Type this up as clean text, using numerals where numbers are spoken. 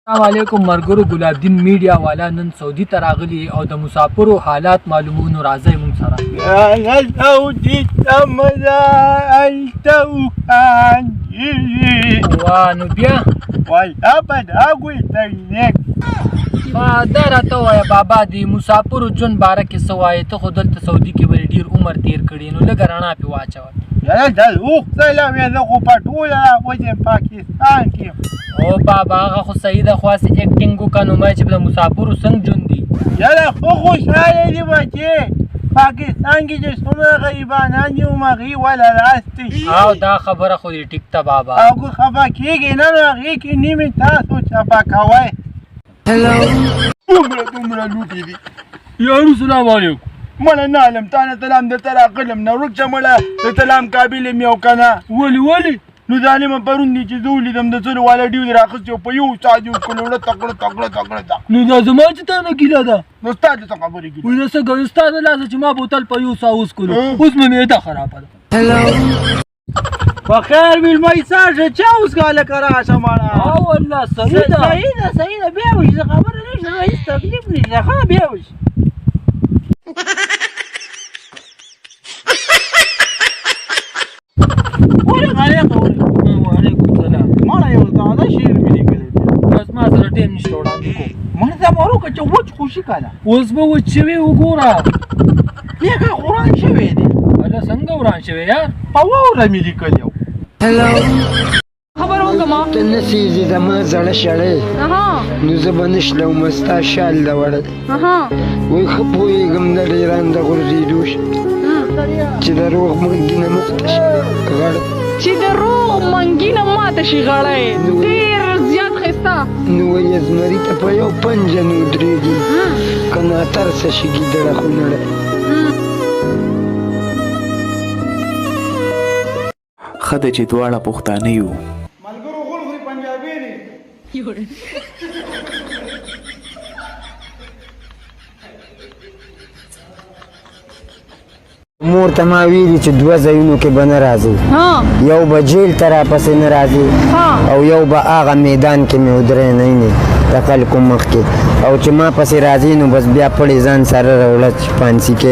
السلام علیکم مرګرو ګلاب دین میډیا والا نن سعودي ته راغلي او د مسافرو حالات معلومونو راځي مونږ سره انا سعودي تملا التوهاني وانو بیا والابد اقوي ترنك دا راته وایه بابا د مسافرو ژوند باره کې څه وایې ته خو دلته سعودي کې ولې ډېر عمر تېر کړي نو لږه رڼا پې واچوه يا دل سلام يا ذو پټوله وجه پاکستان کې او بابا هغه خو صحیح ده خو هسې اکټینګ وکړه نو ما چې د مسافرو څنګه ژوند دي یاره خو خوشحاله دي بچې پاکستان کې چې څومره غریبانان دي همغې وله راستې او دا خبره خو دې ټیک ده بابا او که خفه کېږې نه نو هغې کې نیمې تاسو چپه کوئ دومره لوټې دي یارو سلام علیکم مړه نه علم تا نه تلام درته راغلم نه ورک شه مړه د تلام قابل یم یو که نه ولې نو ظالمه پرون دي چې زه ولیدم د څلو والا ډیو دې راخیستې په یو ساعت یو کلوړه تکړه نو دا زما چې تا نه ګیله ده نو ستا د څه خبرې کېدې وایي څه کوي ستا د لاسه چې ما بوتل په یو ساه وڅکلو اوس مې معده خرابه ده په خیر مېلمه ایسا شه چا وڅښه لکه راشه مړه او والله صحیح ده صحیح ده بیا وشي زه خبره نشته هېڅ تکلیف نشته ښه بیا وشي وعلیکم سلام مړه یو تازه شعر مې لیکلی بس ما سره ټیم نشته وړاندې کوم مړه دا به وروکړه چې وچ خوشي که ده اوس به وچ شوي وګوره لیکه قرآن شوی دی هله څنګه وران شوی یار په واوره مې لیکلی و خبر وکما ته نه سېزې زما زړه شړی نو زه به نه شلومه ستا شال ده وړی وایي ښه پوهېږم د ډېران د غورځېدو چې د روغ منګي نه ماته شي غړ چې د روغ منګي نه ماته شي غړی ډېر زیات ښایسته نو وایي زمري ته په یو پنجه نه ودرېږي که ناترسه شي ګیدړه خو نړی ښه ده چې دواړه پښتانه یو ملګرو غول خوري پنجابي دي مور ته ما ویلي چې دوه ځایونو کې به نه راځي یو به جیل ته راپسې نه راځي او یو به هغه میدان کې مې ودرې نه ویني د خلکو مخ کې او چې ما پسې راځي نو بس بیا پړې ځان سره راوړه چې پانسي کې